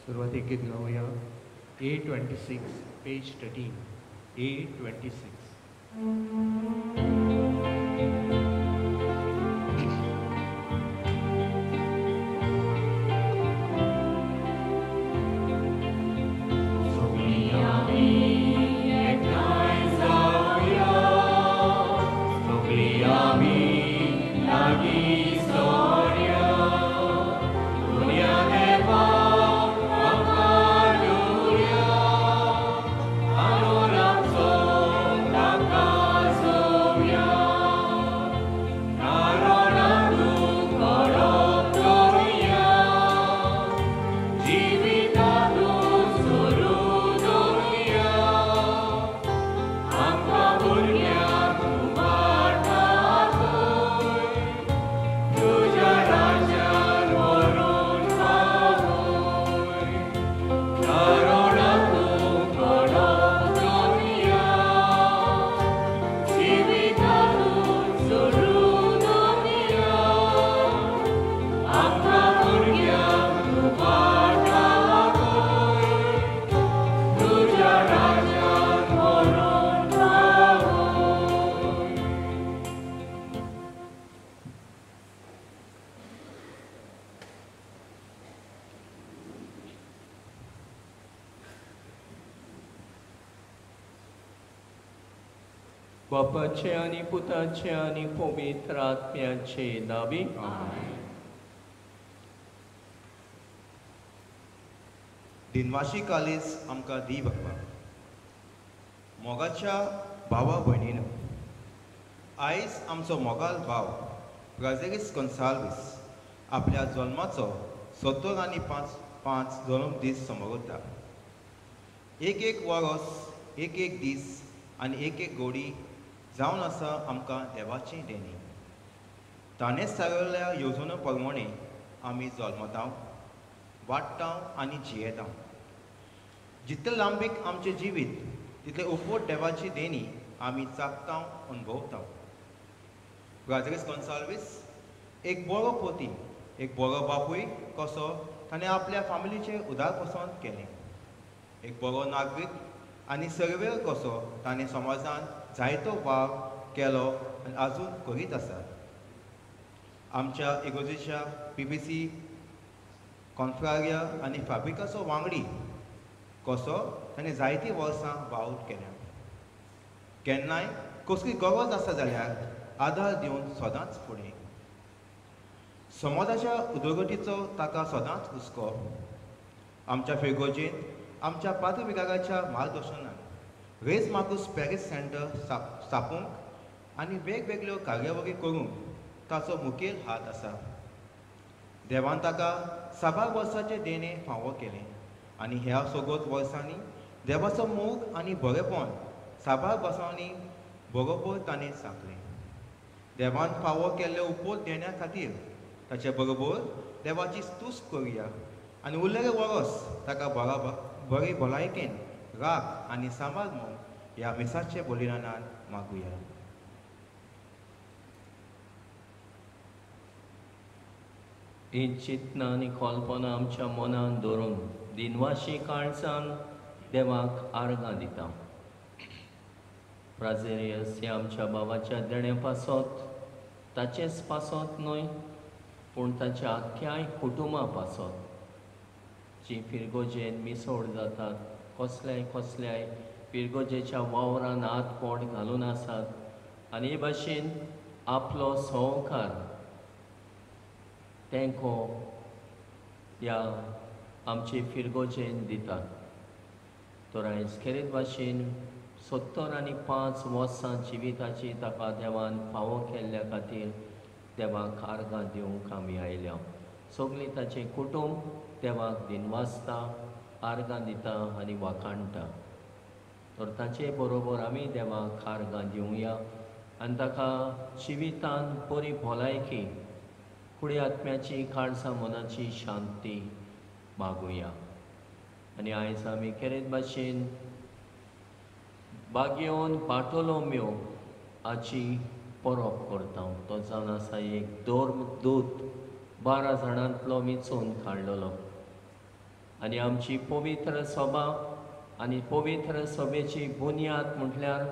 सुरुवातीक गीत गाऊया. A26 page 13. A26. बापाचे आणि पुताचे आणि पवित्र आत्म्याचे नावी. दिनवाशी कालीस आमकां दी बाप्पा. मोगाच्या भावा भयणीनो, आयज आमचो मोगाल भाव प्राजेरिस कॉन्साल्वीस आपल्या जल्माचो 70 जल्म दीस समोरता. एक एक वरस, एक एक दीस आनी एक एक घोडी जावन आसा आमकां देवाची देणी. ताणें सारयल्ल्या येवजणे प्रमाणे आमी जल्मता, वाडटा आनी जियेता. जितले लांबीक आमचें जिवीत तितले उपोट देवाची देणी आमी चाखता, अनुभवता. प्राजेरिस कॉन्साल्वीस एक बरो पोती, एक बरो बापूय कसो ताणें आपल्या फॅमिलीचें उदारपसंत केलें. एक बरो नागरीक आनी सर्वेर कसो ताणें समाजांत जायतो वाव केलो आनी आजून करीत आसा. आमच्या इगोर्जेच्या PBC कॉन्फ्रारिया आनी फॅब्रिकाचो वांगडी कसो ताणें जायतीं वर्सां वावूट केल्या. केन्नाय कसली गरज आसा जाल्यार आदार दिवन सदांच फुडें. समाजाच्या उदरगतीचो ताका सदांच हुस्को. आमच्या फिरगोजेन आमच्या पात्र विभागाच्या मार्गदर्शनान रेस मार्कूस पॅरीस सेंटर स्थापूंक आनी वेगवेगळ्यो कार्यावळी करूंक ताचो मुखेल हात आसा. देवान ताका 6 वर्सांचे देणे फावो केले आनी ह्या सगळ्योच वर्सांनी देवाचो मोग आनी बरेपण 6 वर्सांनी बरोबर ताणें सांगलें. देवान फावो केल्ले उपोत देण्या खातीर ताचे बरोबर देवाची स्तुस्त करुया आनी उरलेले वरस ताका बरे भलायकेन राख आनी सांबाळ म्हूण ह्या मिसाचे बलिदानान मागुया. ही चिंतना आनी कल्पना आमच्या मनान दवरून दिनवाशी काळजान देवाक आर्गां दिता. प्राजेरियस हे आमच्या भावाच्या देण्या पासत ताचेच पासत न्हय, पूण ताच्या आख्याय कुटुंबा पासत जी फिरगोजेन मिसोड जातात, कसल्याय फिरगोजेच्या वावरान हात पोट घालून आसात आनी हे भाशेन आपलो सहकार तेंको ह्या आमचे फिरगोजेन दितात. तर आयज खेरीत भाशेन 75 वर्सां जिविताची ताका देवान फावो केल्ल्या खातीर देवाक आर्गां दिवंक आमी आयल्या. सगळीं ताचें कुटुंब देवाक दिनवासता, आर्गां दिता आनी वाखाणटा. तर ताचे बरोबर आमी देवाक आर्गां दिवया आनी ताका जिवितान बरी भलायकी, फुडें आत्म्याची काळजां मनाची शांती मागुया. आनी आयज आमी खेरीत भाशेन बागेवन बार्टोलोम्यो हाची परब करता. तो जावन आसा एक दोर्म दूत 12 जाणांतलो वेंचून काडलेलो. आनी आमची पवित्र सभा आनी पवित्र सभेची बुनयाद म्हटल्यार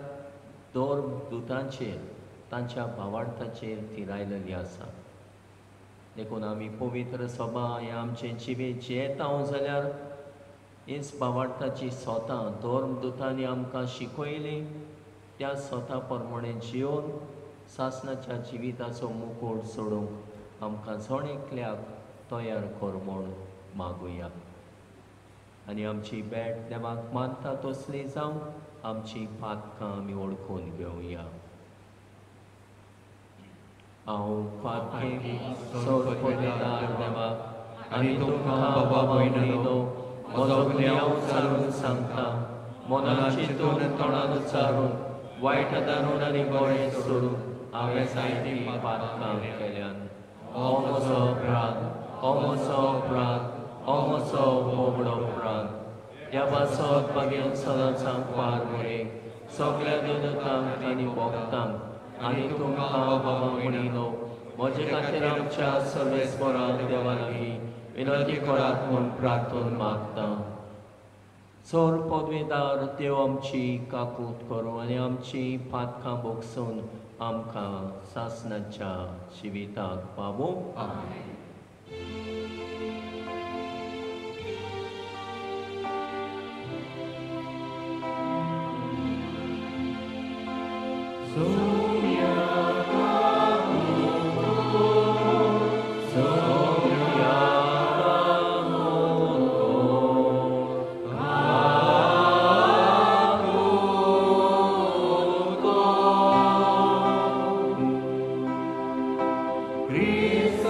दोर दुतांचेर तांच्या भावार्थाचेर ती लायलेली आसा. देखून आमी पवित्र सभा हे आमचे जिवेत जियेता जाल्यार हीच भावार्थाची स्वतां धर्म दुतांनी आमकां शिकयली त्या स्वता प्रमाणे जिवन सासणाच्या जिविताचो मुकूट सोडूंक आमकां जण एकल्याक तयार कर म्हूण मागुया. आनी आमची भेट देवाक मानता तसली जावं आमची पातकां आमी ओळखून घेवया. हांव पातकेक सोडपदार देवाक आनी तुमकां बाबा भयणीनो म्हजो गुन्यांव चालून सांगता. मनान चिंतून तोंडान उच्चारून वायट दारून आनी गोळे सोडून हांवें जायतीं पातकां केल्यान. हो म्हजो अपराध, हो म्हजो अपराध, हो म्हजो बोबडो अपराध. देवाचो बागेन सदांचांक पार बरे सगळ्या दुतांक आनी भक्तांक आनी तुमकां बाबा भयणीनो म्हजे खातीर आमच्या सर्वेस्पराक देवा लागीं विनंती करात म्हूण प्रार्थून मागता. चोर पदवीदार देव आमची काकूट करूं आनी आमची पातकां भोगसून आमकां सासणाच्या जिविताक पावूं. Christ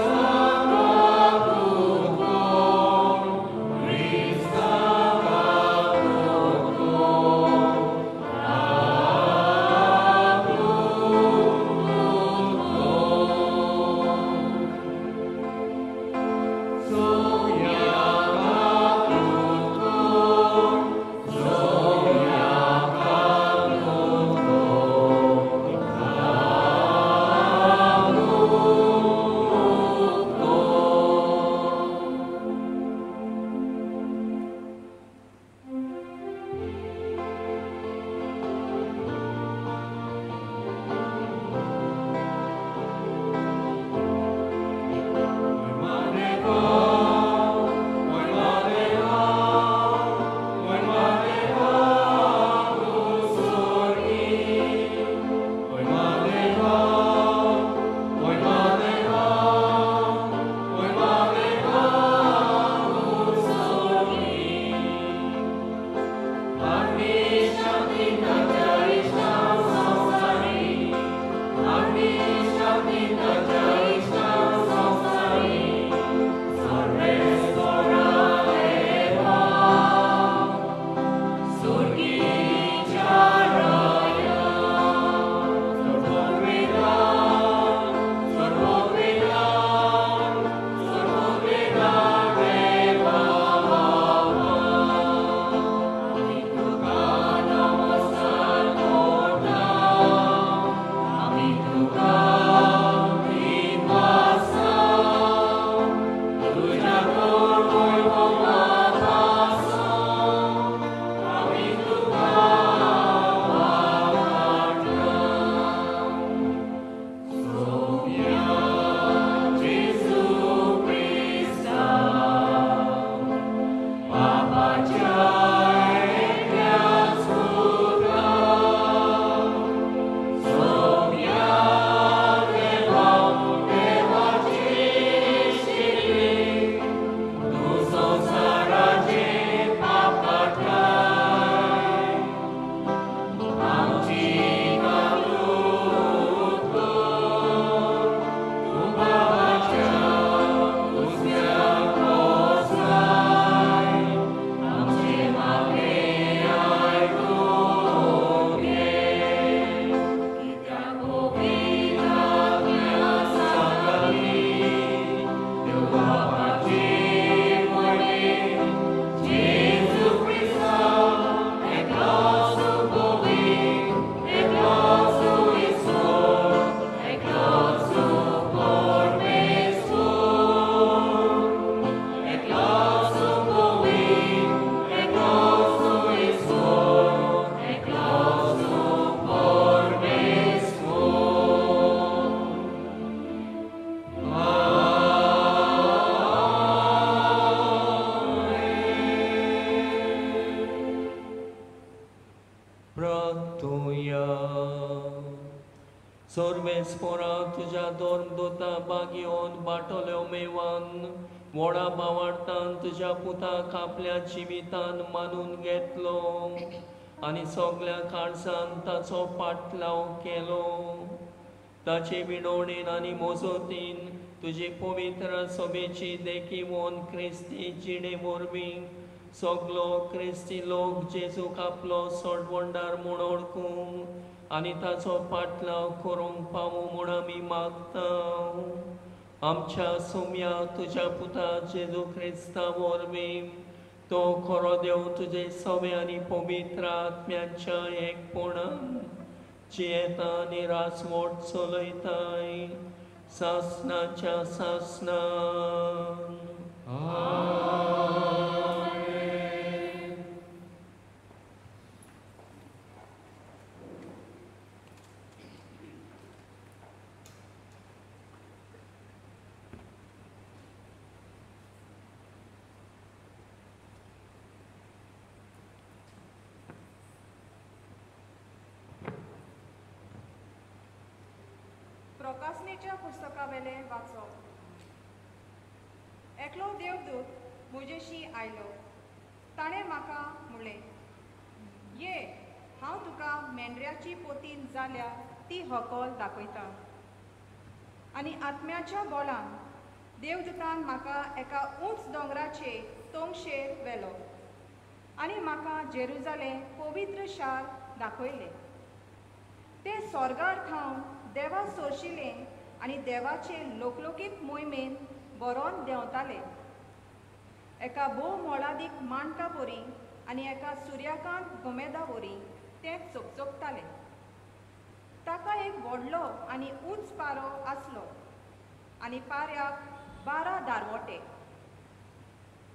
सोर्वेस्पोरा तुझ्या दोन दोता बागयोन बाटोल्यो मेवान व्हडा बावार्थान तुझ्या पुताक आपल्या जिवितान मानून घेतलो आनी सगळ्या काळजान ताचो पाटलाव केलो. ताचे विणवणेन आनी मोजोतीन तुजी पवित्र सभेची देखीवन क्रिस्ती जिणे वरवीं सगलो क्रिस्ती लोक जेजूक आपलो सोडवंडार म्हूण ओळखूं आनी ताचो पाटलाव करूंक पावूं म्हूण आमी मागता. आमच्या सौम्या तुज्या पुता जेजू क्रिस्ता वरवीं तो खरो देव तुजे सवे आनी पवित्र आत्म्याच्या एकपणान जियेता आनी रासवट चलयताय सासनाच्या सासनान. प्रकाशनेच्या पुस्तकावेले वाचप. एकलो देवदूत म्हजेशी आयलो. ताणें म्हाका म्हणलें, ये हांव तुका मेंढऱ्याची पोतीन जाल्या ती हकल दाखयता. आनी आत्म्याच्या बोलान देवदूतान म्हाका एका उंच दोंगराचे तोंगशेर व्हेलो आनी म्हाका जेरुजालेम पवित्र शार दाखयलें. तें स्वर्गार खावन देवा सोरशिल्लें आनी देवाचे लोकलोकीत मोहिमेन बरोवन देंवताले. एका भोव मोलादीक माणका पोरी आनी एका सुर्याकांत गोमेदा वरी ते चकचकताले. ताका एक व्हडलो आनी उंच पारो आसलो आनी पाऱ्याक 12 दारवटे.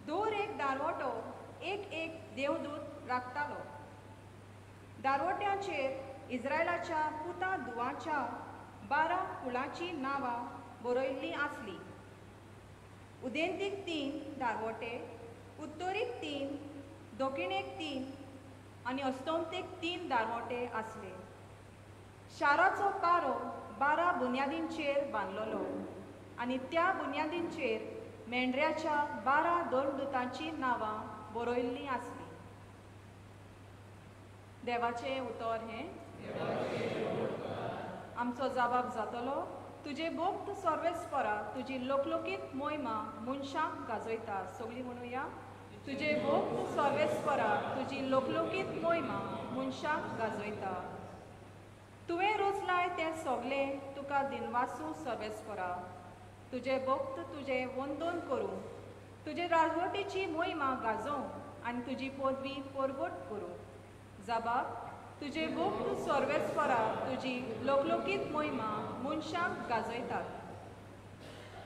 दर एक दारवटो एक एक देवदूत राखतालो. दारवट्यांचेर इस्रायलाच्या पुता दुवाच्या 12 कुळांची नांवां बरयल्लीं आसलीं. उदेंतीक 3 दारवटे, उत्तरेक 3, दक्षिणेक 3 आनी अस्तंतेक 3 दारवटे आसले. शाराचो पारो 12 बुन्यादींचेर बांदलोलो आनी त्या बुन्यादींचेर मेंढऱ्याच्या 12 देवदूतांची नांवां बरयल्लीं आसलीं. देवाचें उतर हें. आमचो जबाब जातलो, तुजे भोक्त सर्वेस्परा तुजी लोकलोकीत मोहिमा मनशांक गाजयता. सगळीं म्हणुया, तुजे भोक्त सर्वेस्परा तुजी लोकलोकीत मोहिमा मनशांक गाजयता. तुवें रोचलाय तें सगळें तुका दिनवासू सर्वेस्परा. तुजे भोक्त तुजे वंदन करूं, तुजे राजवटीची मोहिमा गाजोवं आनी तुजी पदवी परगट करूं. जबाब, तुजे भोक्त सर्वेस्परा तुजी लोकलोकीत मोहिमा मनशांक गाजयतात.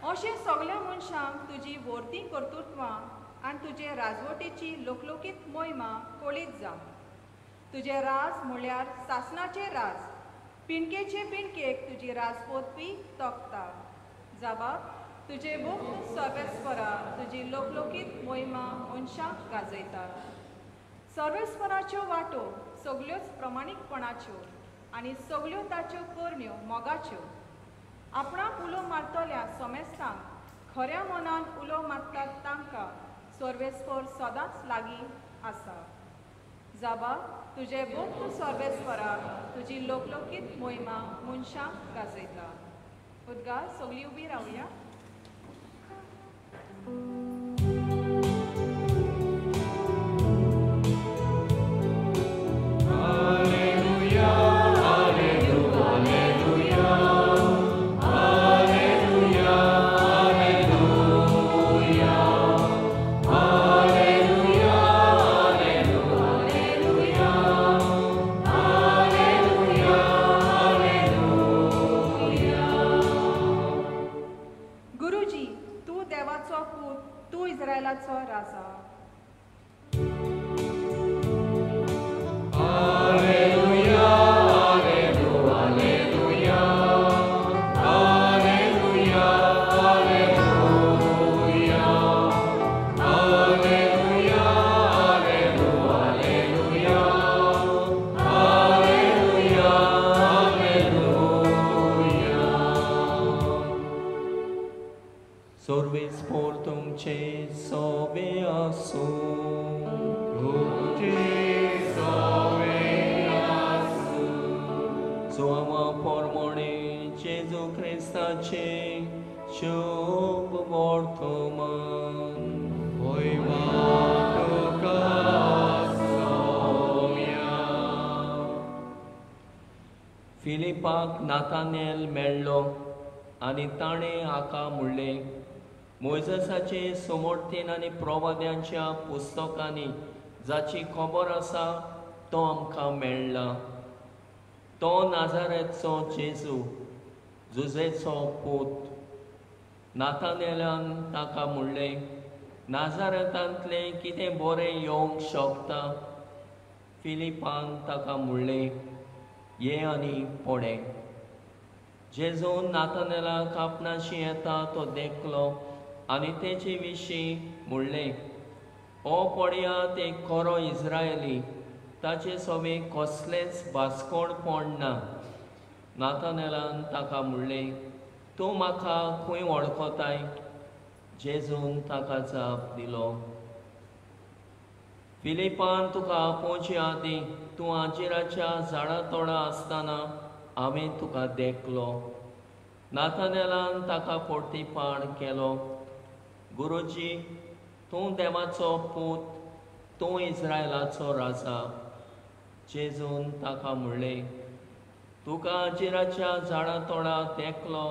अशें सगळ्या मनशांक तुजी वर्ती कर्तृत्वां आनी तुजे राजवटीची लोकलोकीत मोहिमा कळीत जावं. तुजे राज म्हळ्यार सासणाचें राज. पिणकेचे पिणकेक तुजी राजपदवी तोखता. जबाब, तुजे भोक्त सर्वेस्परा तुजी लोकलोकीत मोहिमा मनशांक गाजयता. सर्वेस्पराच्यो वाटो सगळ्योच प्रमाणीकपणाच्यो आनी सगळ्यो ताच्यो करण्यो मोगाच्यो. आपणाक उलो मारतल्या समेस्तांक खऱ्या मनान उलो मारतात तांकां सर्वेस्पर सदांच लागीं आसा. जबाब, तुजे भोक्त सर्वेस्परा तुजी लोकलोकीत मोहिमा मनशांक गाजयता. उद्गार सगळीं उबी रावया. Sorvis portum ce sobe asu. Suama pormone Jesu Christace शुभ वर्तमान फिलिपाक नातानेल मेळ्ळो आनी ताणें हाका म्हणलें, मोइसेसाचे समोर्थेन आनी प्रवाद्यांच्या पुस्तकांनी जाची खबर आसा तो आमकां मेळ्ळा. तो नाजारेचो जेजू, जुजेचो पूत. नातानेलान ताका म्हणलें, नाजारेतांतलें कितें बरें येवंक शकता? फिलिपान ताका म्हणलें, ये आनी पळय. जेजून नातानेलाक आपणाशी येता तो देखलो आनी तेचे विशीं म्हणलें, हो पळयात एक खरो इस्रायली, ताचे सोबे कसलेंच भासकोडपण ना. नातानेलान ताका म्हणलें, तूं म्हाका खंय वळखताय? जेजून ताका जाप दिलो, फिलिपान तुका आपोवचे आदीं तूं आंजिराच्या झाडा तोडा आसतना हांवें तुका देखलो. नातानेलान ताका परतीपाण केलो, गुरुजी, तूं देवाचो पूत, तूं इस्रायलाचो राजा. जेजून ताका म्हणलें, तुका आंजिराच्या झाडा तोडा देखलो,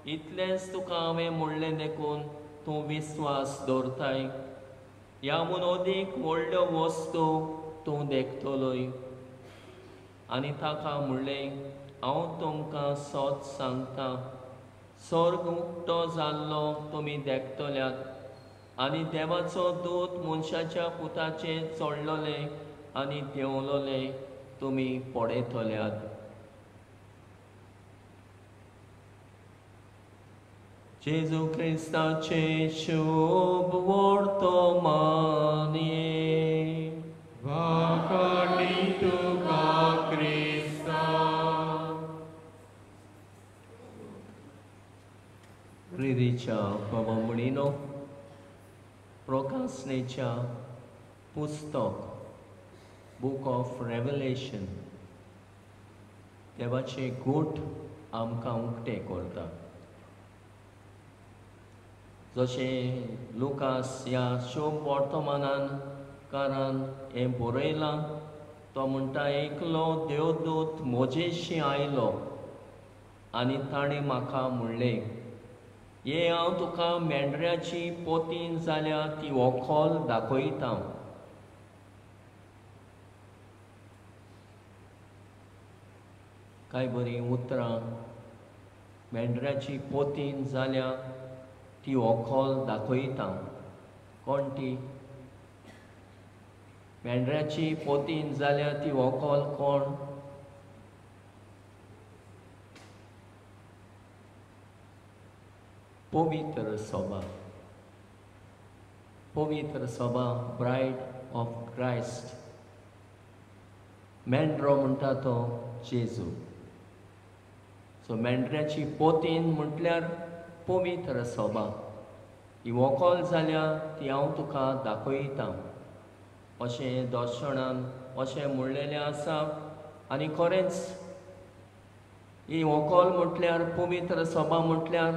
इतलेंच तुका हांवें म्हणलें देखून तूं विस्वास दवरताय? ह्याहून अदीक व्हडल्यो वस्तू तूं देखतलोय. आनी ताका म्हणलें, हांव तुमकां सोत सांगतां, स्वर्ग उक्तो जाल्लो तुमी देखतल्यात आनी देवाचो दूत मनशाच्या पुताचेर चडलोले आनी देंवलोले तुमी पळयतल्यात. जेजू क्रिस्ताचे शुभ वर्तमान ये. वाखाणी तुका क्रिस्ता. प्रेरीच्या पवमणीनो प्रकाशनेच्या पुस्तक बुक ऑफ रेवलेशन देवाचे गोठ आमकां उक्ते करता. जशें लुकास ह्या शुभ वर्तमानान कारान हें बरयलां, तो म्हणटा, एकलो देवदूत म्हजेशी आयलो आनी ताणें म्हाका म्हणलें, ये हांव तुका मेंढऱ्याची पोतीन जाल्यार ती व्हंकल दाखयतां. काय बरीं उतरां. मेंढऱ्याची पोतीन जाल्यार ती व्हंकल दाखयतां. कोण ती? मेंढऱ्याची पोतीन जाल्यार ती व्हंकल कोण? पवित्र सभा. पवित्र सभा, ब्रायड ऑफ क्रायस्ट. मेंढरो म्हणटा तो जेजू. सो मेंढऱ्याची पोतीन म्हटल्यार पवित्र सभा. ही व्हंकल जाल्यार ती हांव तुका दाखयतां अशें दर्शनान अशें म्हणलेलें आसा. आनी खरेंच ही व्हंकल म्हटल्यार पवित्र सभा म्हटल्यार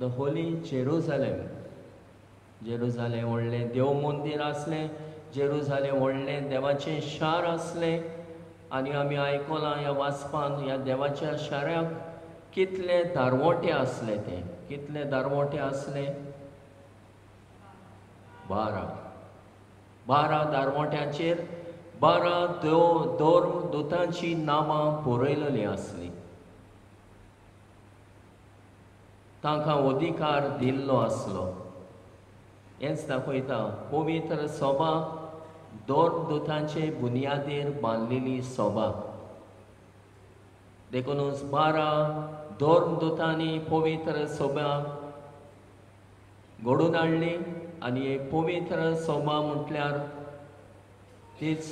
द होली जेरुजालेम. जेरुजालेम व्हडलें देव मंदीर आसलें, जेरुजालेम व्हडलें देवाचें शार आसलें. आनी आमी आयकलां ह्या वाचपान ह्या देवाच्या शाराक कितले दारवोटे आसले. ते कितले दारवोटे आसले? 12 दारवोट्याचेर 12 दोरदूतांची नांवां बरयलेलीं आसलीं. तांकां अधिकार दिल्लो आसलो. हेंच दाखयता पवित्र सभा दोरदूतांचे बुनयादेर बांदलेली सभा. देखूनच 12 दोरदूतांनी पवित्र सभा घडोवन हाडली. आनी एक पवित्र सभा म्हटल्यार तीच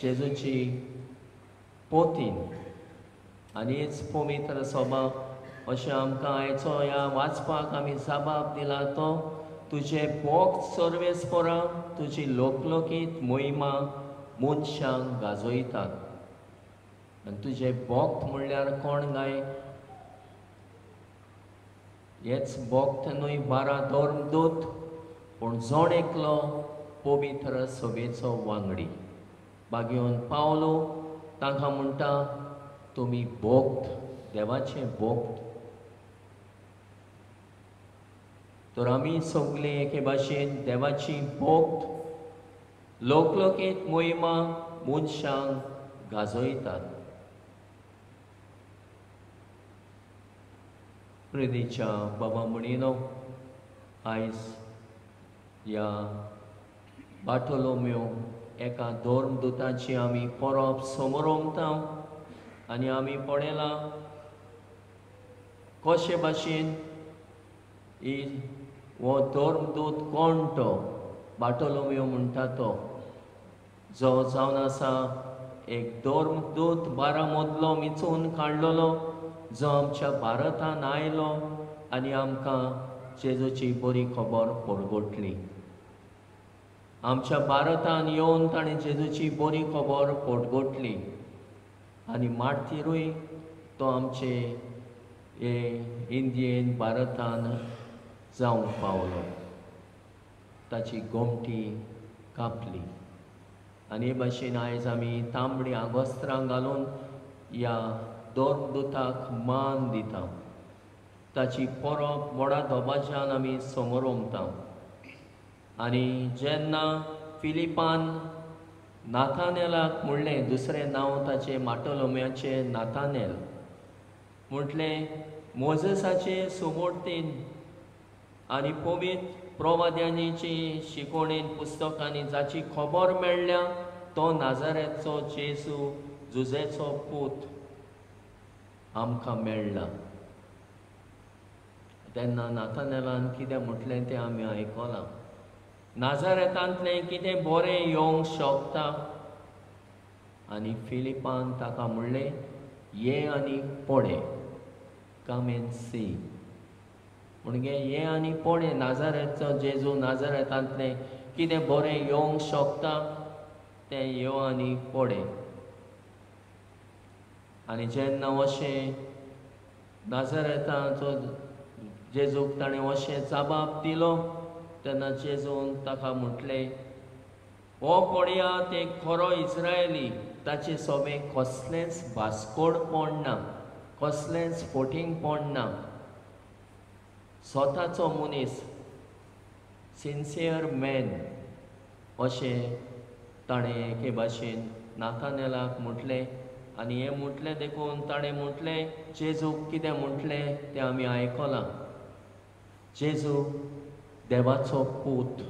जेजूची पोतीन. आनी हीच पवित्र सभा अशें आमकां आयचो ह्या वाचपाक आमी जबाब दिला तो तुजे भोक्त सर्वेस्परा तुजी लोकलोकीत मोहिमा मनशांक गाजोयतात. आनी तुजे भोक्त म्हणल्यार कोण गाय? हेच भोक्त न्हय 12 धर्मदूत, पूण जोण एकलो पवित्र सभेचो वांगडी. बागेवन पावलो तांकां म्हणटा तुमी भोक्त, देवाचे भोक्त. तर आमी सगळे एके भाशेन देवाची भोक्त लोकलोकीत मोहिमा मनशांक गाजोयतात. प्रिदेच्या बाबा म्हणिनो आयज ह्या बाटोलोम्यो एका धर्मदुताची आमी परब समोरमता आनी आमी पळयलां कशे भाशेन हो धर्मदूत कोण तो बाटोलोम्यो म्हणटा तो जो जावन आसा एक धर्मदूत 12 मदलो मिचून काडलेलो जो आमच्या भारतान आयलो आनी आमकां जेजूची बरी खबर परगटली. आमच्या भारतान येवन ताणें जेजूची बरी खबर परगटली आनी मार्तिरूय तो आमचे हे इंडियेन भारतान जावंक पावलो. ताची गोमटी कापली आनी हे भाशेन आयज आमी तांबडी आगोस्त्रां घालून ह्या धर्मदूताक मान दिता. ताची परब व्हडा दबाज्यान आमी समोरमता. आनी जेन्ना फिलिपान नाथानेलाक म्हणलें, दुसरें नांव ताचें माटोलोम्याचें नाथानेल, म्हटलें मोजेसाचे सुमोर्तीन आनी पवित्र प्रवाद्यांची शिकोवणेन पुस्तकांनी जाची खबर मेळ्ळ्या तो नाजारेचो जेजू जुजेचो पूत आमकां मेळ्ळा. तेन्ना नाथानेलान कितें म्हटलें तें आमी आयकलां. नाजारेतांतलें कितें बरें येवंक शकता. आनी फिलिपान ताका म्हणलें ये आनी पळय, कम एंड सी. म्हणजे ये आनी पळय नाजारेचो जेजू नाजारेतांतलें कितें बरें येवंक शकता तें यो आनी पळय. आनी जेन्ना अशें नाजारेताचो जेजूक ताणें अशें जबाब दिलो तेन्ना जेजून ताका म्हटलें हो पळयात एक खरो इस्रायली. ताचे सोबें कसलेंच भासकोडपण ना, कसलेंच फोटींगपण ना. स्वताचो मनीस, सिन्सियर मॅन अशें ताणें एके भाशेन नाथानेलाक म्हटलें. आनी हें म्हटलें देखून ताणें म्हटलें जेजूक कितें म्हटलें तें आमी आयकलां. जेजू देवाचो पूत,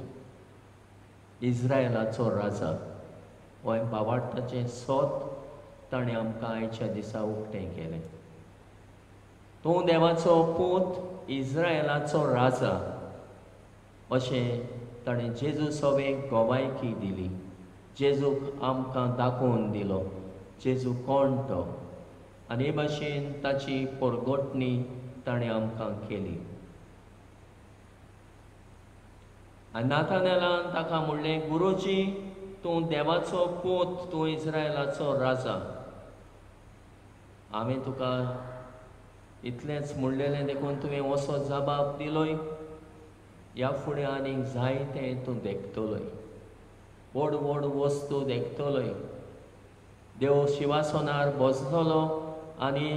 इस्रायलाचो राजा. हो भावार्थाचें सोत ताणें आमकां आयच्या दिसा उक्तें केलें. तूं देवाचो पूत, इस्रायलाचो राजा अशें ताणें जेजू सोबेक गोवायकी दिली. जेजूक आमकां दाखोवन दिलो जेजू कोण तो. आनी हे भाशेन ताची परगटणी ताणें आमकां केली. आनी नाथानेलान ताका म्हणलें गुरुजी तूं देवाचो पूत, तूं इस्रायलाचो राजा. हांवें तुका इतलेंच म्हणलेलें देखून तुवें असो जबाब दिलोय. ह्या फुडें आनीक जायतें तूं देखतलोय, व्हड व्हड वस्तू देखतलोय. देव शिवासनार बसतलो आनी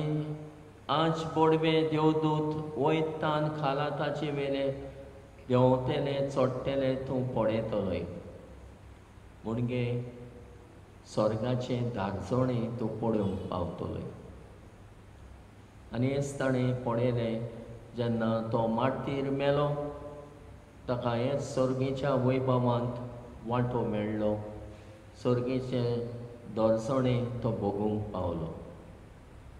आंच बोडवे देवदूत वयतान खाला ताचे वेले देंवतेले चडटेले तूं पळयतलोय. म्हणजे स्वर्गाचें दारजोणें तूं पळोवंक पावतलोय. आनी हेच ताणें पळयलें जेन्ना तो मार्तीर मेलो. ताका हेच सर्गेच्या वैभवांत वांटो मेळ्ळो. सर्गेचें दर्जोणें तो भोगूंक पावलो.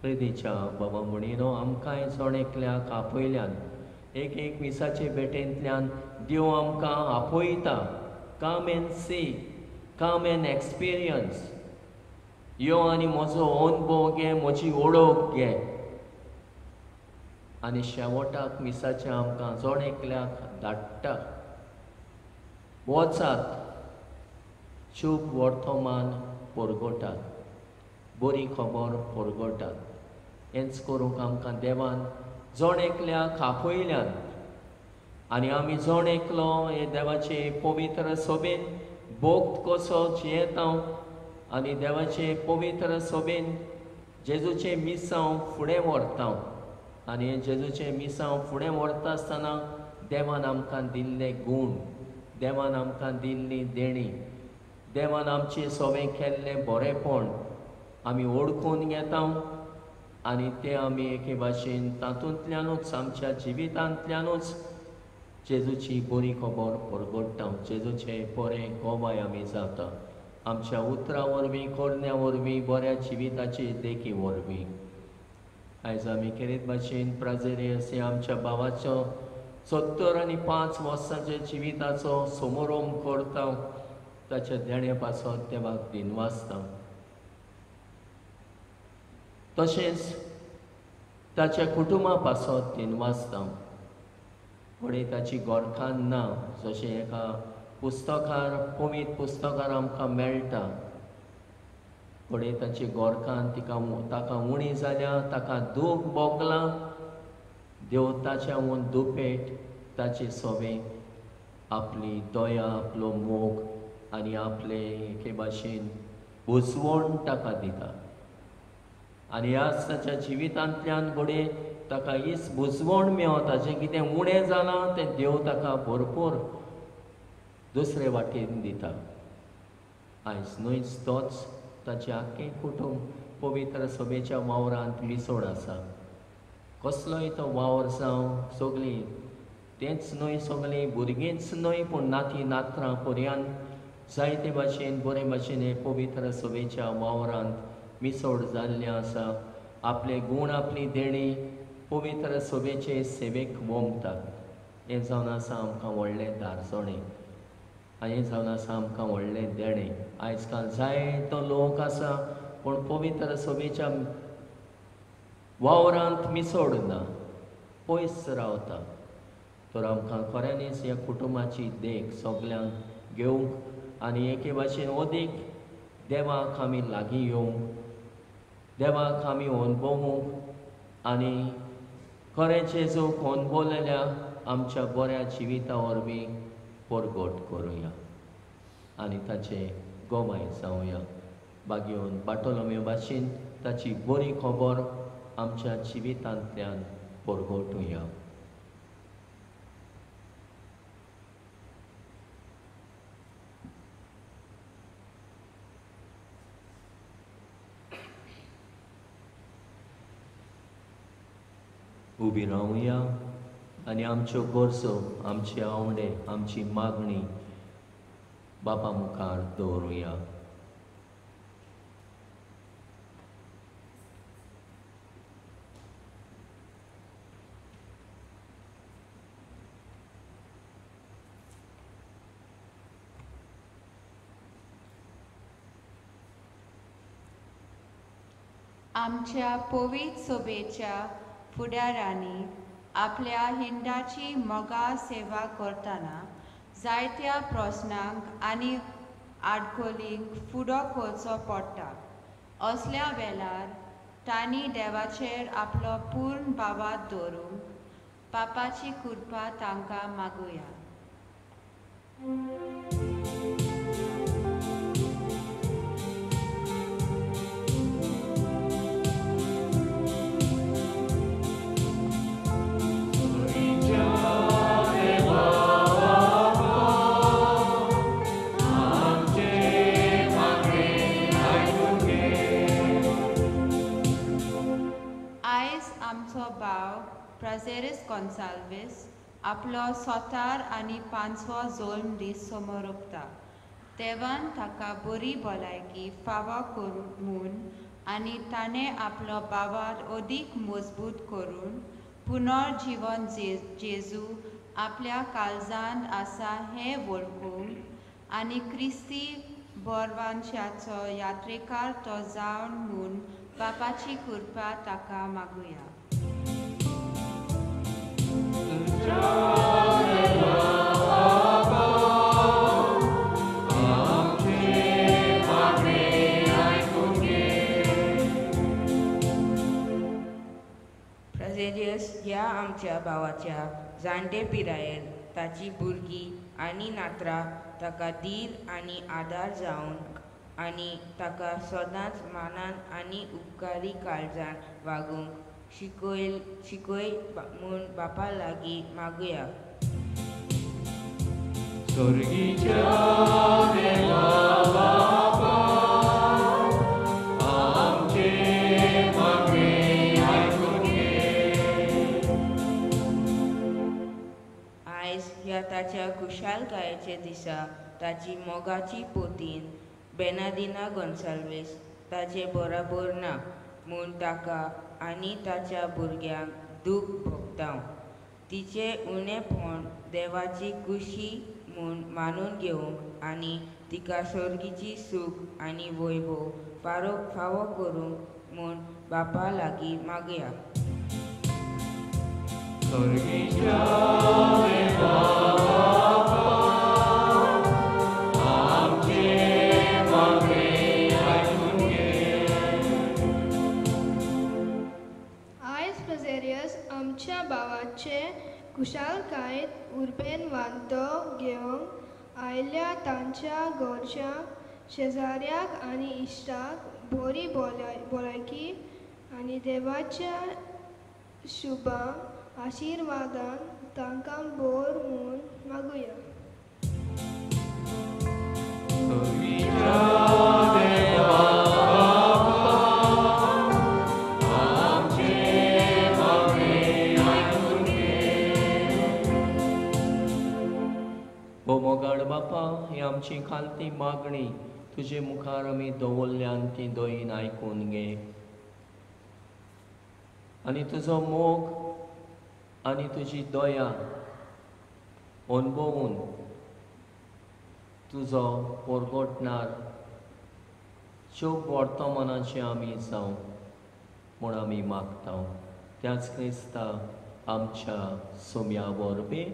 प्रिदेच्या बाबा म्हणिनो आमकांय जण एकल्याक आपयल्यान एक एक विसाचे भेटेंतल्यान देव आमकां आपयता. Come and see, come and experience. यो आनी म्हजो अनुभव घे, म्हजी ओळख घे. आनी शेवटाक मिसाचे आमकां जोड एकल्याक धाडटा, वचात, शुभ वर्तमान परगटात, बरी खबर परगटात. हेंच करूंक आमकां देवान जोड एकल्याक आपयल्यान आनी आमी जोड एकलो हे देवाचे पवित्र सभेन भोक्त कसो जियेतां आनी देवाचे पवित्र सभेन जेजूचे मिसांव फुडें व्हरता. आनी जेजूचे मिसांव फुडें व्हरता आसतना देवान आमकां दिल्ले गूण, देवान आमकां दिल्ली देणी, देवान आमचे सवें केल्लें बरेपण आमी ओळखून घेता आनी ते आमी एके भाशेन तातूंतल्यानूच आमच्या जिवितांतल्यानूच जेजूची बरी खबर परगट्टा. जेजूचे बरें गोबाय आमी जाता आमच्या उतरां वरवीं, करण्या वरवीं, बऱ्या जिविताचे देखी वरवीं. आयज आमी खेरीत भाशेन प्राझेरियस हे आमच्या भावाचो 75 वर्सांच्या जिविताचो समारोप करता. ताच्या देणे पासत देवाक दिनवासता. तशेंच ताच्या कुटुंबा पासत दिनवासता. फुडें ताची गोरखान ना जशें एका पुस्तकार, पवित्र पुस्तकार आमकां मेळटा. फुडें ताची गोरखान ताका उणी जाल्या, ताका दूख भोगलां. देव ताच्या दुपेट ताचे सवें आपली दया, आपलो मोग आनी आपले एके भाशेन उजवण ताका दिता. आनी ह्याच ताच्या जिवितांतल्यान घडये ताका हीच बुजवण मेळता. जें कितें उणें जालां तें देव ताका भरपूर दुसरे वाटेन दिता. आयज न्हयच तोच ताचें आख्खें कुटूंब पवित्र सभेच्या वावरांत मिसोड आसा. कसलोय तो वावर जावं, सगळीं तेंच न्हय, सगळीं भुरगींच न्हय पूण नाती नात्रां पर्यंत जायते भाशेन बरे भाशेन हे पवित्र सभेच्या वावरांत मिसोड जाल्लें आसा. आपले गूण, आपली देणी पवित्र सभेचे सेवेक वोमतात. हें जावन आसा आमकां व्हडलें दारजोणें आनी हें जावन आसा आमकां व्हडलें देणें. आयज काल जायतो लोक आसा पूण पवित्र सभेच्या वावरांत मिसोड ना, पयस रावता. तर आमकां खऱ्यांनीच ह्या कुटुंबाची देख सगल्यांक घेवंक आनी एके भाशेन अदीक देवाक आमी लागीं येवंक, देवाक आमी अणभवूंक आनी खरें जेजूक अणभवलेल्या आमच्या बऱ्या जिविता वरवीं परगट करुया आनी ताचे गोमाय जावया. बागेवन बाटोलोमेव भाशेन ताची बरी खबर आमच्या जिवितांतल्यान परगटुया. उबी रावया आनी आमच्यो गरजो, आमचे आवडे, आमची मागणी बापा मुखार दवरुया. आमच्या पवित्र सभेच्या फुडाऱ्यांनी आपल्या हिंडाची मोगा सेवा करतना जायत्या प्रस्नांक आनी आडखोलींक फुडो करचो पडटा. असल्या वेळार तांणी देवाचेर आपलो पूर्ण बाबाद दवरूंक पापाची कृपा तांकां मागुया. प्राझेरिस कॉन्साल्वीस आपलो 17 आनी 5वो जल्म दीस समोरपता. देवान ताका बरी भलायकी फावो करून आनी ताणें आपलो बाबाद अदीक मजबूत करून पुनर्जीवन जेजू आपल्या काळजांत आसा हें वळखूंक आनी क्रिस्ती बरवांशाचो यात्रेकार तो जावन बापाची कृपा ताका मागुया. प्रजेरियस ह्या आमच्या भावाच्या जाणटे पिरायेर ताची भुरगीं आनी नातरां ताका धीर आनी आदार जावन आनी ताका सदांच मानान आनी उपकारी काळजान वागूंक शिकय म्हूण बापा लागीं मागुया. स्वर्गीच्या देवा बाबा, आमचे मागणे आयकून घे. आयज ह्या ताच्या खुशालकायेच्या दिसा ताची मोगाची पोतीन बेनादिना गोन्साल्वीस ताचे बरोबर ना म्हूण ताका आनी ताच्या भुरग्यांक दूख भोगतां. तिचे उणेपण देवाची खुशी म्हूण मानून घेवंक आनी तिका स्वर्गीची सूख आनी वैभव फावो करूंक म्हूण बापा लागीं मागया. स्वर्गीच्या देवा बाबा, आमचे मागणे आयकून घे. आयज प्रजेरियस आमच्या भावाचे खुशालकायेत उर्बेन वांतो घेवंक आयल्या तांच्या घरच्यांक शेजाऱ्याक आनी इश्टाक बरी भलायकी आनी देवाच्या शुभां आशिर्वादान तांकां बोर म्हूण मागुया. स्वर्गीच्या देवा बाबा, आमचे मागणे आयकून घे. ओ मोगाड बापा, ही आमची खालती मागणी तुजे मुखार आमी दवरल्यान ती दोयीन आयकून घे. आनी तुजो मोग आनी तुजी दया अणभवून तुजो परगोटणार शोक वर्तमानाचे आमी जावं म्हूण आमी मागता. त्याच क्रिस्ता आमच्या सोम्या वरवीं.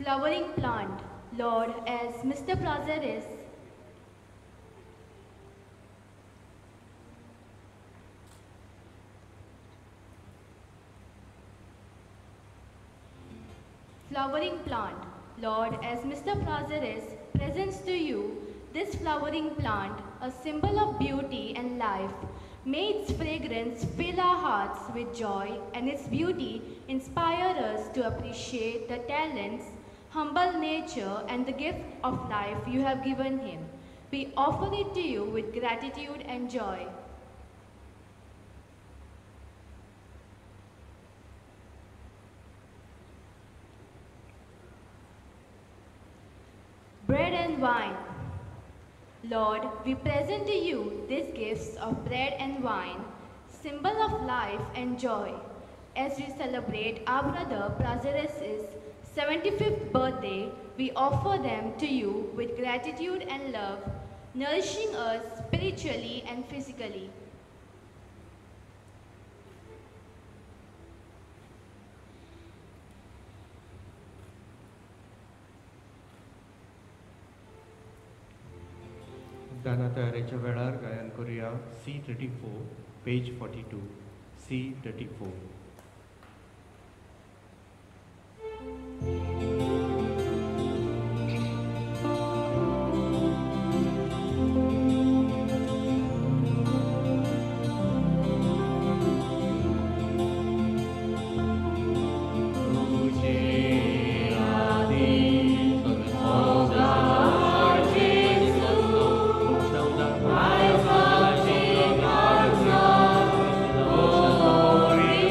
Flowering plant, Lord, as Mr. Prazeres flowering plant, Lord, as Mr. Prazeres presents to you this flowering plant, a symbol of beauty and life. May its fragrance fill our hearts with joy and its beauty inspire us to appreciate the talents, humble nature and the gift of life you have given him. We offer it to you with gratitude and joy. Bread and wine. Lord, we present to you these gifts of bread and wine, symbol of life and joy, as we celebrate our brother Prazeres' 75th birthday. We offer them to you with gratitude and love, nourishing us spiritually and physically. गाना तयारेच्या वेळार गायन करूया C34, page 42, C34. Glory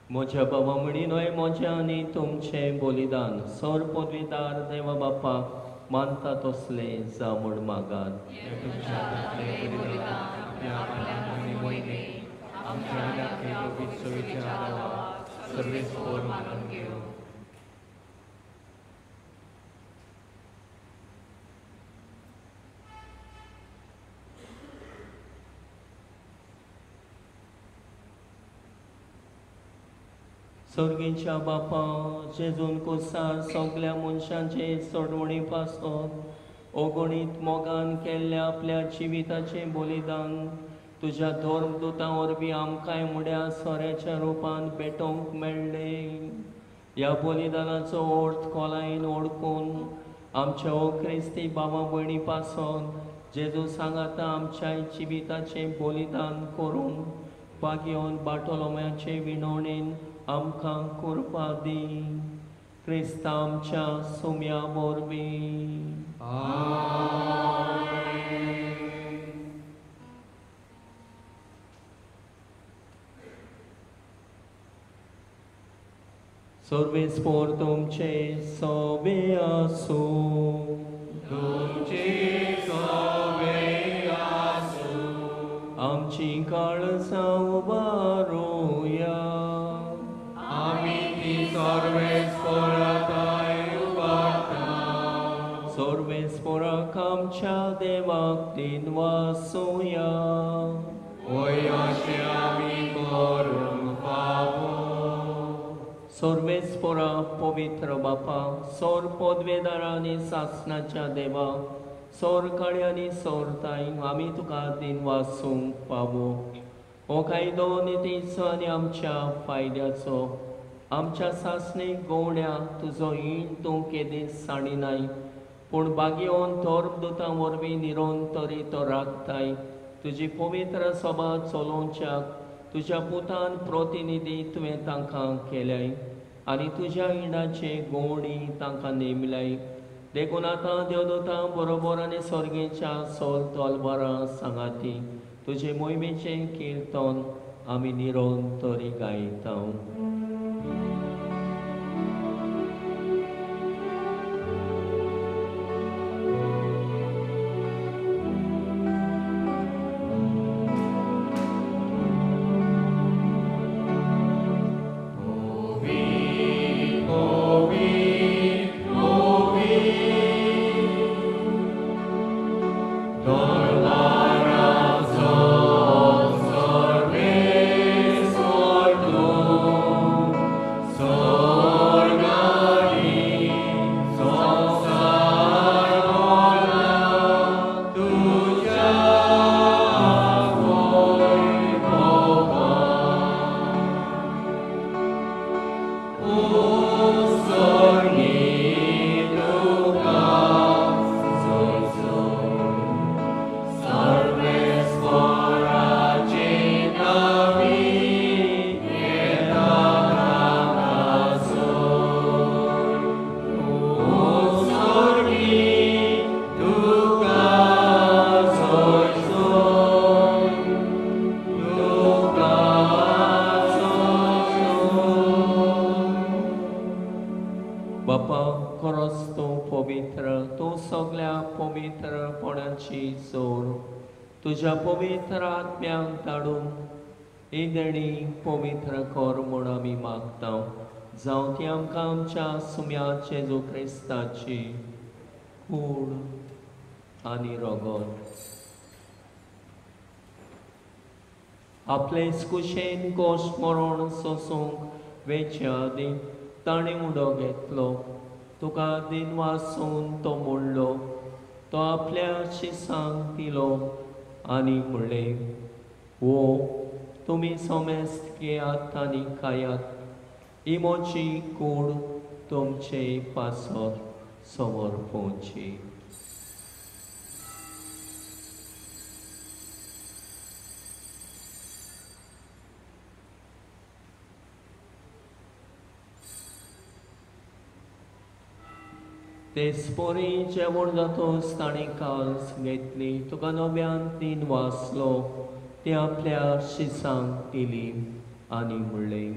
म्हज्या बाबा म्हणीनय म्हजें आनी तुमचें बलिदान सर पदवीदार देवा बापा मानता तसलें जा म्हूण मागात. तुमच्या हातांतलें बलिदान आपल्या आत्म्याक आनी मोहिमेक आमच्या आनी पवित्र सोयीच्या आदाराक सर्वेस्पर मानून घेवं. सर्गेच्या बापा जेजून कुसार सगल्या मनशांचे सोडवणी पासून अगणीत मोगान केल्ल्या आपल्या जिविताचें बलिदान तुज्या धर्मदुतां वरवीं आमकांय मुड्या सोऱ्याच्या रुपान भेटोवंक मेळ्ळें. ह्या बलिदानाचो अर्थ खोलायेन ओळखून आमच्या ओ क्रिस्ती भावा भयणी पासून जेजू सांगाता आमच्या जिविताचें बलिदान करून पागयोन बाटोलोम्याचे विणवणेन आमकां कृपा दी. क्रिस्ता आमच्या सुम्या वरवीं. सर्वेस्पर तुमचे सोबे आसूं. तुमचे सोबे आसूं. आमची काळजां उबारूया. आमी ती सर्वेस्पराताय उबारता. सर्वेस्पराक आमच्या देवाक दिन वासूया. ओय अशें आमी करूंक फावो. सर्वेस्परा पवित्र बापा सोर पदवेदार आनी सासणाच्या देवा सोर काळी आनी सोरताय आमी तुका दिन वासूंक पावो. हो कायदो नितीचो आनी आमच्या फायद्याचो आमच्या सासणेक गोवण्या तुजो ईण तूं केदीस साणिनाय पूण बागयोन धर्मदुतां वरवीं निरोन तरी तो राखताय. तुजी पवित्र सभा चलोवच्याक तुज्या पुतान प्रतिनिधी तुवें तांकां केल्याय आनी तुज्या इणाचे गोवणी तांकां नेमल्याय. देखून आतां देवदूतां बरोबर आनी सर्गेच्या सोल तोलबारां सांगाती तुजे मोहिमेचें किर्तन आमी निरोन तरी गायता. तुझ्या पवित्र आत्म्याक धाडून ही देणी पवित्र कर म्हूण आमी मागता. जावं ती आमकां आमच्या सुम्या जेजू क्रिस्ताची कूड आनी रगत आपलेच कुशेन गोश्ट मरण सोसूंक वेचे आदी ताणें उडो घेतलो. तुका दिन वासून तो मोडलो. तो आपल्या शिसांक दिलो आनी म्हणलें, वो तुमी सोमेस्त घेयात आनी खायात. ही म्हजी कूड तुमचे पासत समर्पोवची. तेस्पोरी जेवण जातोच ताणें काल्स घेतली. तुका नव्यान तीन वाचलो. ती आपल्या शिसांक दिली आनी म्हणलें,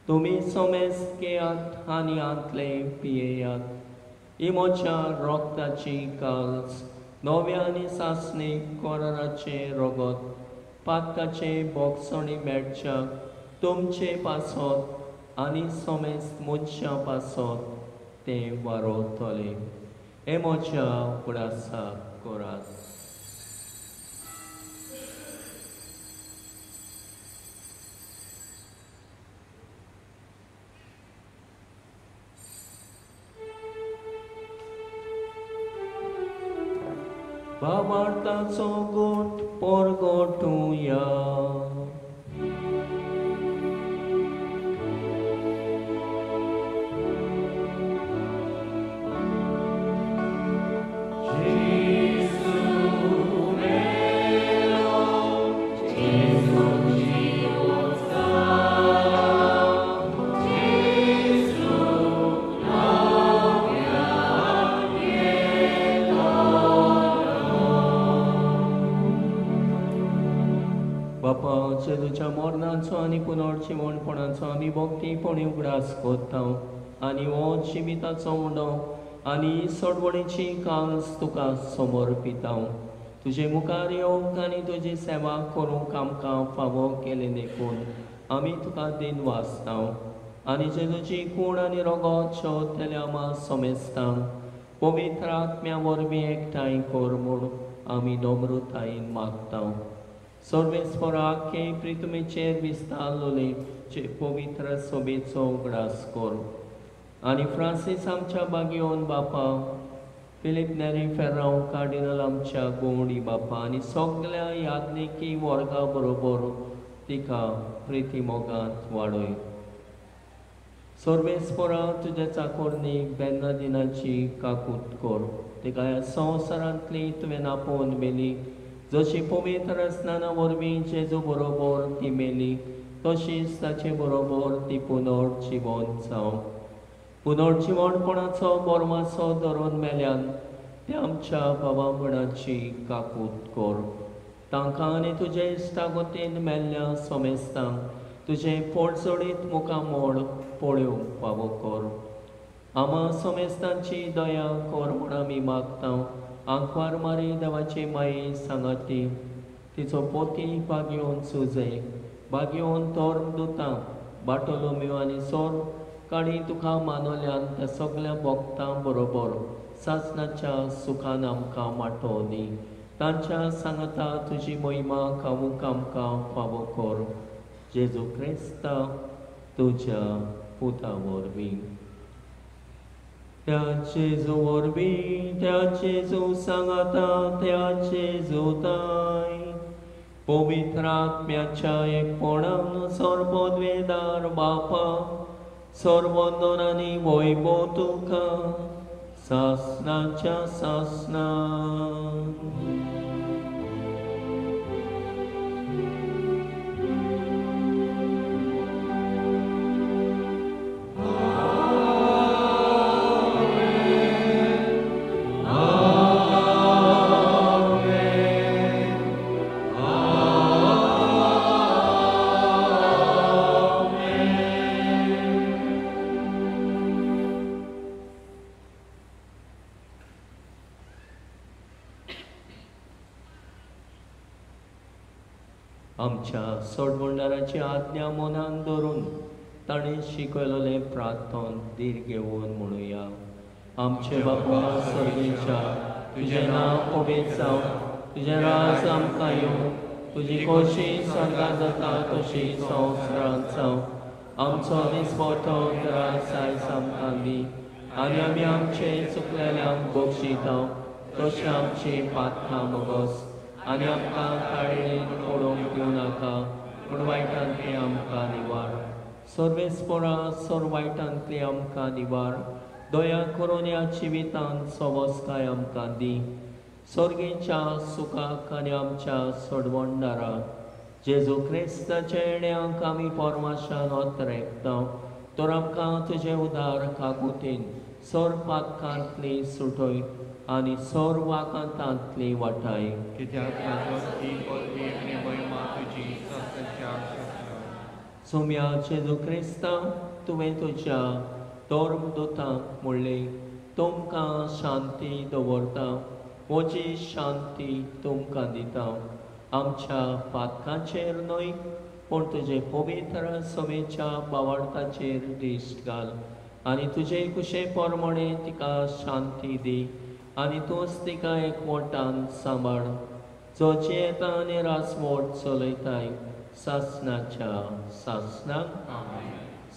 तुम्ही सोमेस्त घेयात आनी आतले पियेयात ही म्हज्या रोगताची काल्स नव्या आनी सासणीक कोराचे रोगत पातकाचे बोगसणी मेळच्याक तुमचे पासत आनी सोमेस्त मनशा पासत ते वारोतले हे म्हज्या उगडासाक कोरात. बाबार्ताचो गोठ पोरगोटुया तुझ्या मोरणाचो आनी पुनर्जिवणपणाचो आमी भोगतीपणी उगडास कोत्ता आनी हो जिविताचो उंडो आनी सोडवणेची काल्स तुका समर्पिता. तुजे मुखार येवंक आनी तुजी सेवा करूंक आमकां फावो केले देखून आमी तुका दिन वाचता आनी जे तुजी कूण आनी रोगत शोधलेल्या आमा सोमेस्ता पवित्र आत्म्या वरवीं एकठांय कर म्हूण आमी नम्रतायेन मागता. सर्वेस्पराके प्रितमेचेर विस्तारलोले चे पवित्र सोबेचो उगडास कर आनी फ्रांसीस आमच्या बागयोन बापा फिलीप नेरी फेर्रांव कार्डिनल आमच्या गोंवडी बापा आनी सगळ्या यादनिकी वर्गा बरोबर तिका प्रिती मोगांत वाडय. सर्वेस्परा तुज्या चाकोरनीक बेन्ना दिनाची काकूट कर तिका ह्या संवसारांतली तुवें नापोवन मेली जशी पवित्र स्नाना वरवीं जेजू बरोबर ती मेली तशीच ताचे बरोबर ती पुनर्जीवन जावं. पुनर्जीवणपणाचो बोरमासो धरून मेल्यान ते आमच्या भावापणाची काकूट कर. तांकां आनी तुजे इश्टागतीन मेल्ल्या सोमेस्तांक तुजे पोटजोडीत मुखामोड पळोवंक फावो कर. आमा सोमेस्तांची दया कर म्हूण आमी मागता. आंकवार मारी देवाची माई सांगाती तिचो पोती बागयोन सुजे बागयोन तोर दुतां बाटोलोम्यो आनी सोर काडी तुका मानवल्यान त्या सगळ्या भक्तां बरोबर सासणाच्या सुखान आमकां माटो दी. तांच्या सांगता तुजी महिमा खावूंक आमकां फावो कर. जेजू क्रिस्ता तुज्या पुता वरवीं त्या जेजू वरवीं त्या जेजू सांगता त्या जेजूताय पवित्र आत्म्याच्या एकपणान सर्वोद्वेदार बापा सर्वोन्नोन आनी वैभव तुका सासणाच्या सासणान आमच्या सोडवंडाराची आज्ञा मनान धरून ताणें शिकयलोले प्रार्थन धीर घेवन म्हणुया. आमचे बापा सर्वेच्या तुजें नांव पवित्र जावं तुजें राज आमकां येवं तुजी खोशी स्वर्गांत जाता तशी संवसारांत जावं. आमचो दिसपतो रात आयज आमकां दी आनी आमी आमचे चुकलेल्यांक बक्षिता तशें आमची पातकां मोगोस आनी आमकां काडणेन पडोवंक दिवं नाका पूण वायटांतली आमकां निवार. सर्वेस्परा सोर वायटांतली आमकां निवार. दया करून ह्या जिवितांत सोबोसकाय आमकां दी. सर्गेच्या सुखाक आनी आमच्या सोडवणदारा जेजू क्रिस्ताच्या येण्याक आमी परमाशान ओतरेकता तर आमकां तुजें उदार काकुतीन सोर पातकांतली सुटय आनी सोर वाकांतांतली वाटाय. कित्याक ताचो ती पदवी आनी महिमा तुजी सत्याच्या सोम्या जेजू क्रिस्ता तुवें तुज्या धर्मदूतांक म्हणलें तुमकां शांती दवरता म्हजी शांती तुमकां दिता आमच्या पातकांचेर न्हय पूण तुजे पवित्र समेच्या बावळटाचेर दिश्ट घाल आनी तुजे कुशे पोरमणे तिका शांती दी आनी तूंच तिका एकवटान सांबाळ जो येता आनी रासमोट चलयताय सासणाच्या सासणाक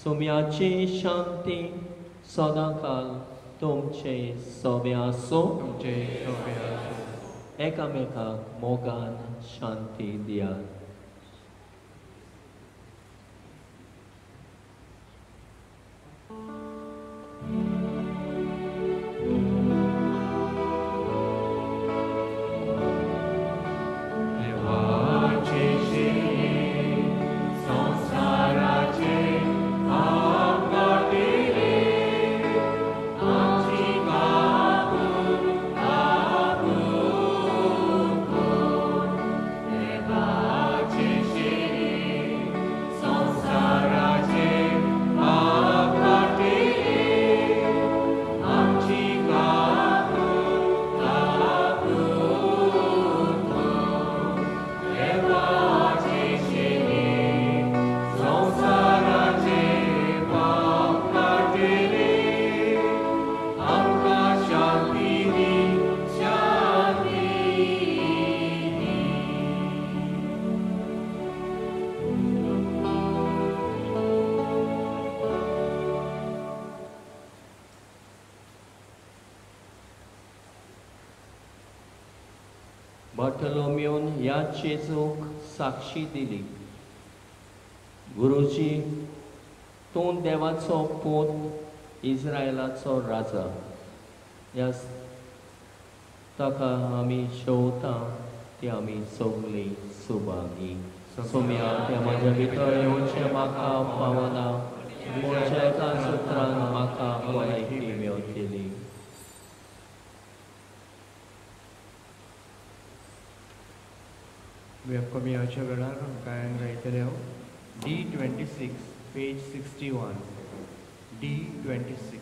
सोम्याची शांती सदांकाल तुमचे सोबे आसूं तुमचे सोबे आसूं एकामेकाक मोगान शांती दियात बार्टोलोमेवन ह्या जेजूक साक्षी दिली गुरुजी तूं देवाचो पूत इस्रायलाचो राजा ह्या ताका आमी शेवता ती आमी सगळीं सुभागी सोम्या त्या म्हाज्या भितर येवचें म्हाका पावना म्हज्या एका सुत्रान म्हाका भलायकी मेळटली व्यापकमियाच्या वेळार गायन गायतले हांव D26 पेज 61 D26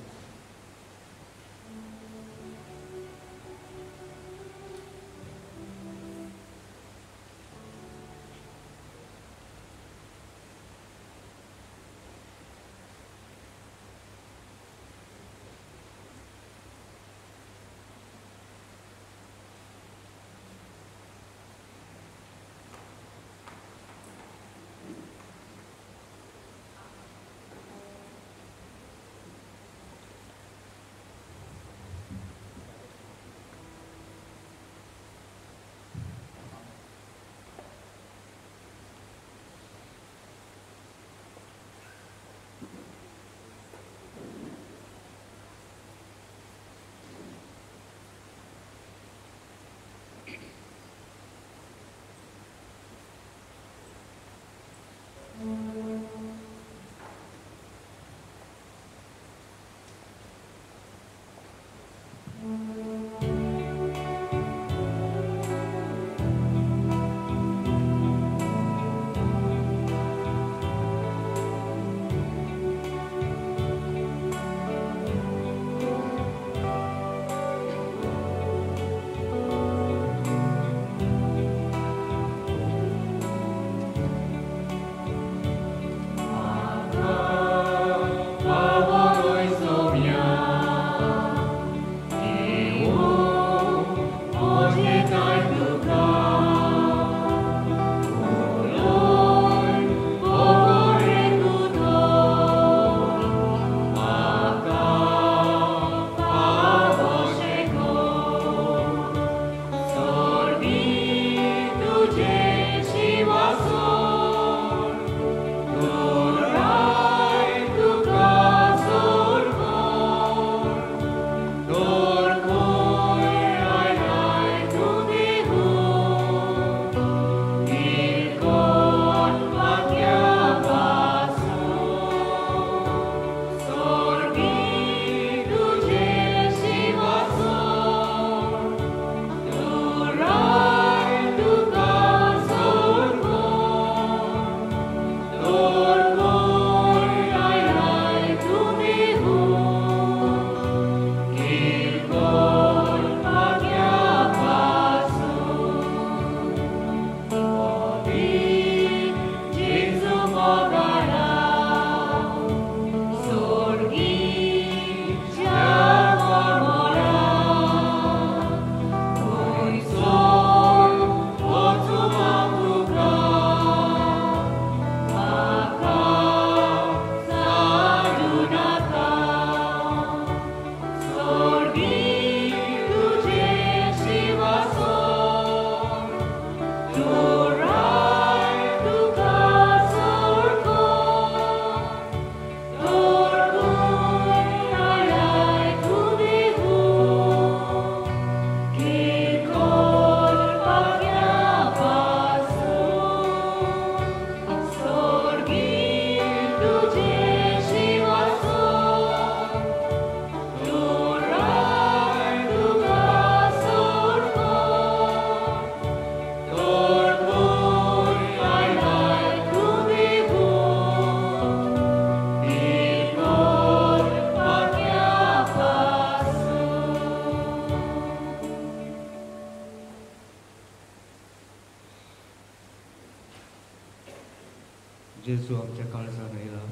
जेजू आमच्या काळजान येयला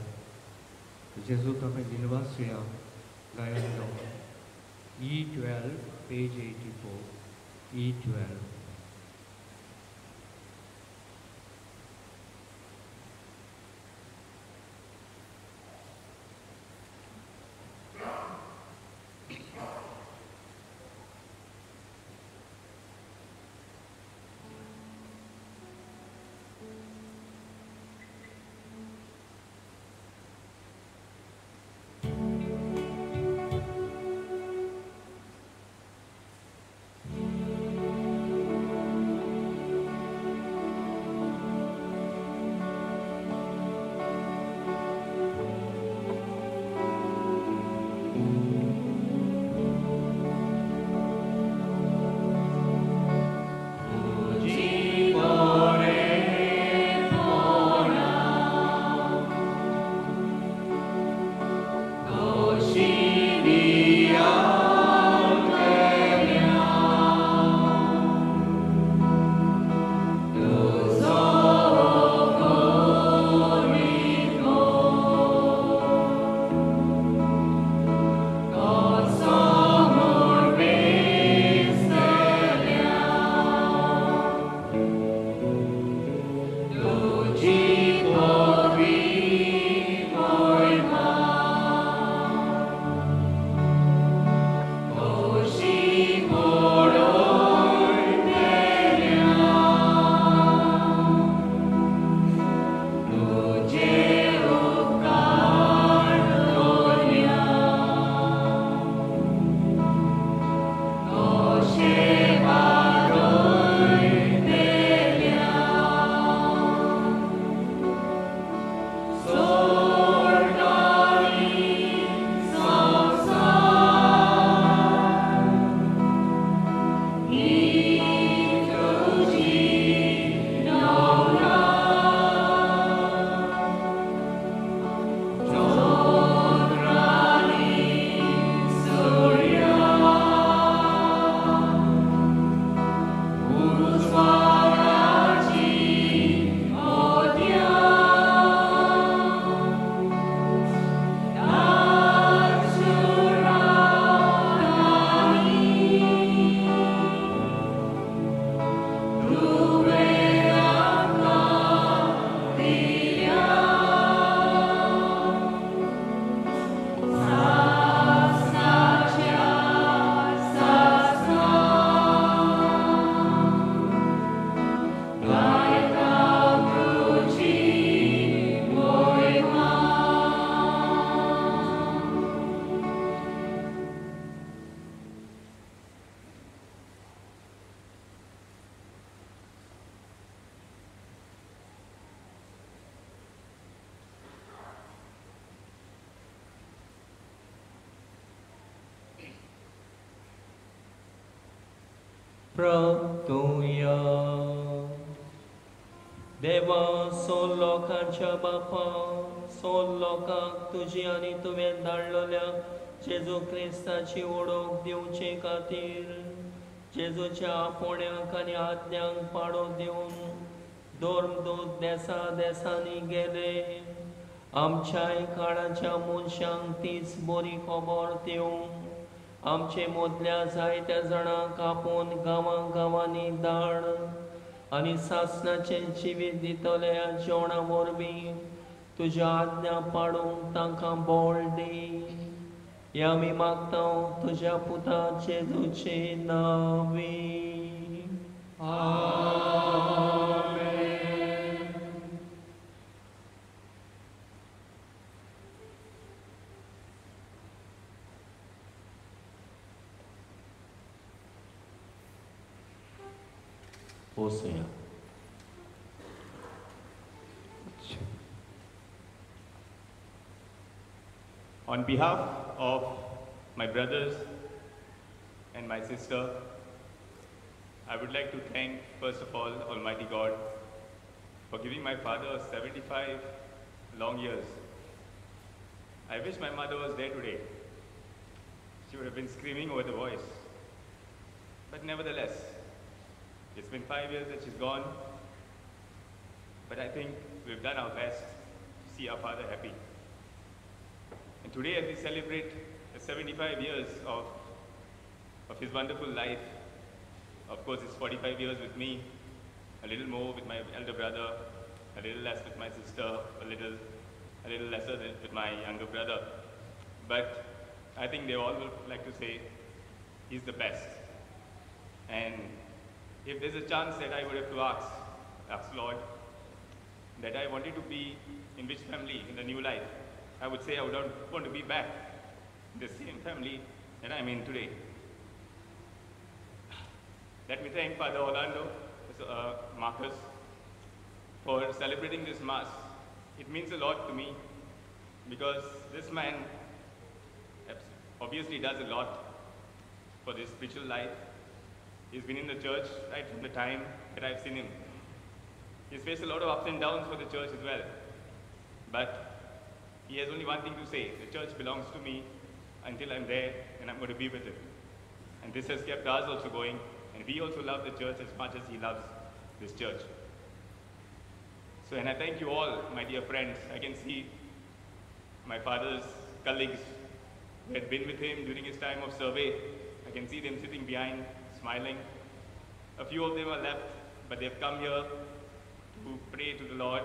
जेजू ताका दिनवासया गायन गावा E12 page 84 E12 प्रार्थूया. देवा सोल लोकांच्या बापा सोल लोकांक तुजी आनी तुवें धाडलेल्या जेजू क्रिस्ताची ओळख दिवचे खातीर जेजूच्या आपोण्याक आनी आज्ञांक पाडो दिवन धर्मदूत देसा देसांनी गेले. आमच्याय काळाच्या मनशांक तीच बरी खबर दिवं आमचे मोदल्या जायत्या जाणांक आपूण गांवां गांवांनी धाड आनी सासणाचे जिवीत दितल्या जेवणा वरवीं तुज्या आज्ञा पाडूंक तांकां बोळ दी. हे आमी मागता तुज्या पुता जेजूचे नांवी. Hosea. On behalf of my brothers and my sister, I would like to thank, first of all, Almighty God for giving my father 75 long years. I wish my mother was there today. She would have been screaming over the voice. But nevertheless, it's been 5 years that she's gone, but I think we've done our best see our father happy. And today, as we celebrate the 75 years of his wonderful life, of course, it's 45 years with me, a little more with my elder brother, a little less with my sister, a little lesser with my younger brother. But I think they all would like to say he's the best. And if there's a chance that I would have to ask Lord, that I wanted to be in which family in the new life, I would say I would not want to be back in the same family that I'm in today. Let me thank Father Orlando, Marcus, for celebrating this Mass. It means a lot to me because this man obviously does a lot for this spiritual life. He's been in the church right from the time that I've seen him. He's faced a lot of ups and downs for the church as well. But he has only one thing to say: the church belongs to me until I'm there and I'm going to be with it. And this has kept us also going, and we also love the church as much as he loves this church. So, and I thank you all, my dear friends. I can see my father's colleagues who had been with him during his time of survey. I can see them sitting behind, smiling. A few of them are left, but they've come here to pray to the Lord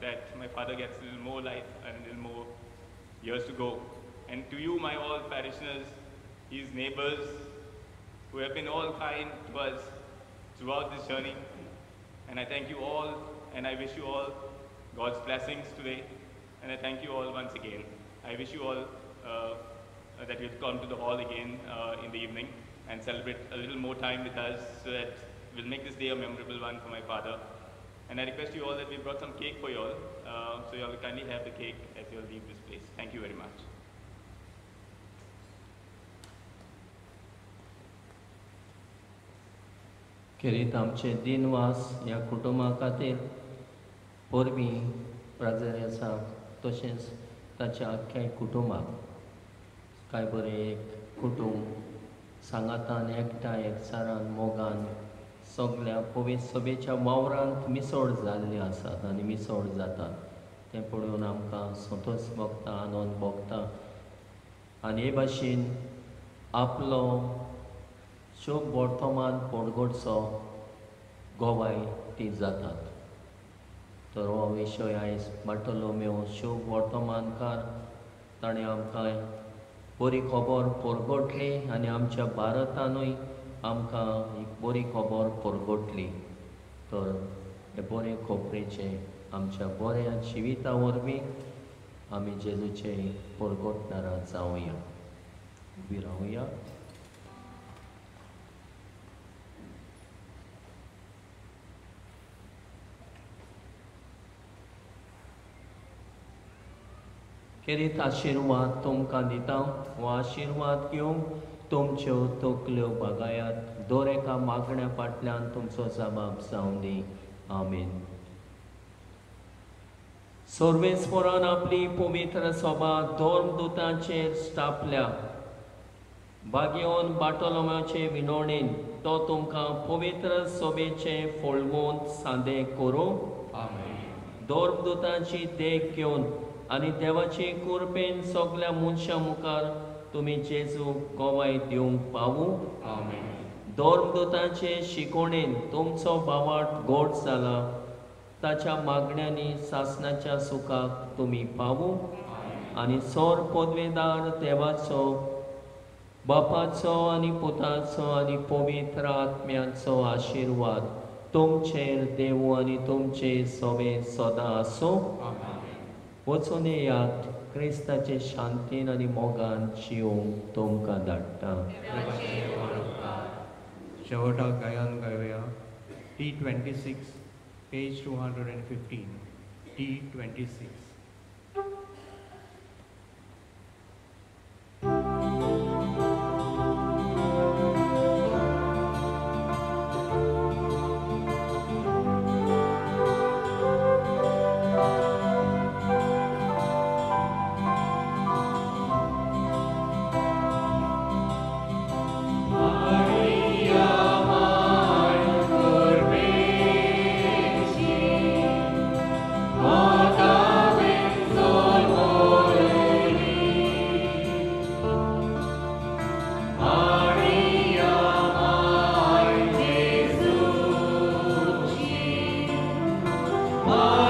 that my father gets a little more life and a little more years to go. And to you, my all parishioners, his neighbors, who have been all kind to us throughout this journey. And I thank you all, and I wish you all God's blessings today. And I thank you all once again. I wish you all that you'll come to the hall again in the evening and celebrate a little more time with us so that we'll make this day a memorable one for my father. And I request you all that we brought some cake for you all, so you all kindly have the cake as you all leave this place. Thank you very much. खेरीत आमचे दिनवास ह्या कुटुंबा खातीर पोरबी प्राजरेसा तशेंच ताच्या आख्या कुटुंबाक काय बरें एक कुटुंब सांगातान एकठांय एकचारान मोगान सगळ्या पवित्र सभेच्या वावरांत मिसळ जाल्ले आसात आनी मिसळ जातात तें पळोवन आमकां संतोश भोगता आनंद भोगता आनी हे भाशेन आपलो शुभ वर्तमान पडगोडचो गोवाय ती जातात. तर हो विशय आयज बार्टोलोमेव शुभ वर्तमानकार ताणें आमकां बरी खबर परगोटली आनी आमच्या भारतानूय आमकां एक बरी खबर परगोटली. तर हे बरे खबरेचे आमच्या बऱ्या जिविता वरवीं आमी जेजूचे परगोटणारा जावया. उबी रावया. खेरीत आशिर्वाद तुमकां दिता. हो आशिर्वाद घेवंक तुमच्यो तकल्यो बागायात. दर एका मागण्या फाटल्यान तुमचो जबाब जावं दी. आमीन. सर्वेस्परान आपली पवित्र सभा धर्मदूतांचेर स्थापल्या. भाग्यवन बार्टोलोमेवचे विनवणेन तो तुमकां पवित्र सभेचे फळमूत सादें करूं. आमीन. धर्मदूतांची देख घेवन आनी देवाचे कृपेन सगळ्या मनशां मुखार तुमी जेजू गोवाय दिवंक पावूं. आमीन. धर्मदूतांचे शिकोणेन तुमचो बावाट गोड जाला. ताच्या मागण्यांनी सासणाच्या सुखाक तुमी पावूं. आनी सोर पदवेदार देवाचो बापाचो आनी पुताचो आनी पवित्र आत्म्याचो आशिर्वाद तुमचेर देवू आनी तुमचे सवे सदां आसूं. वचून येयात. क्रिस्ताचे शांतीन आनी मोगान जिवंक तुमकां धाडटा. शेवटाक गायन गावया. T26, page 215. T26. Maria, Alleluia.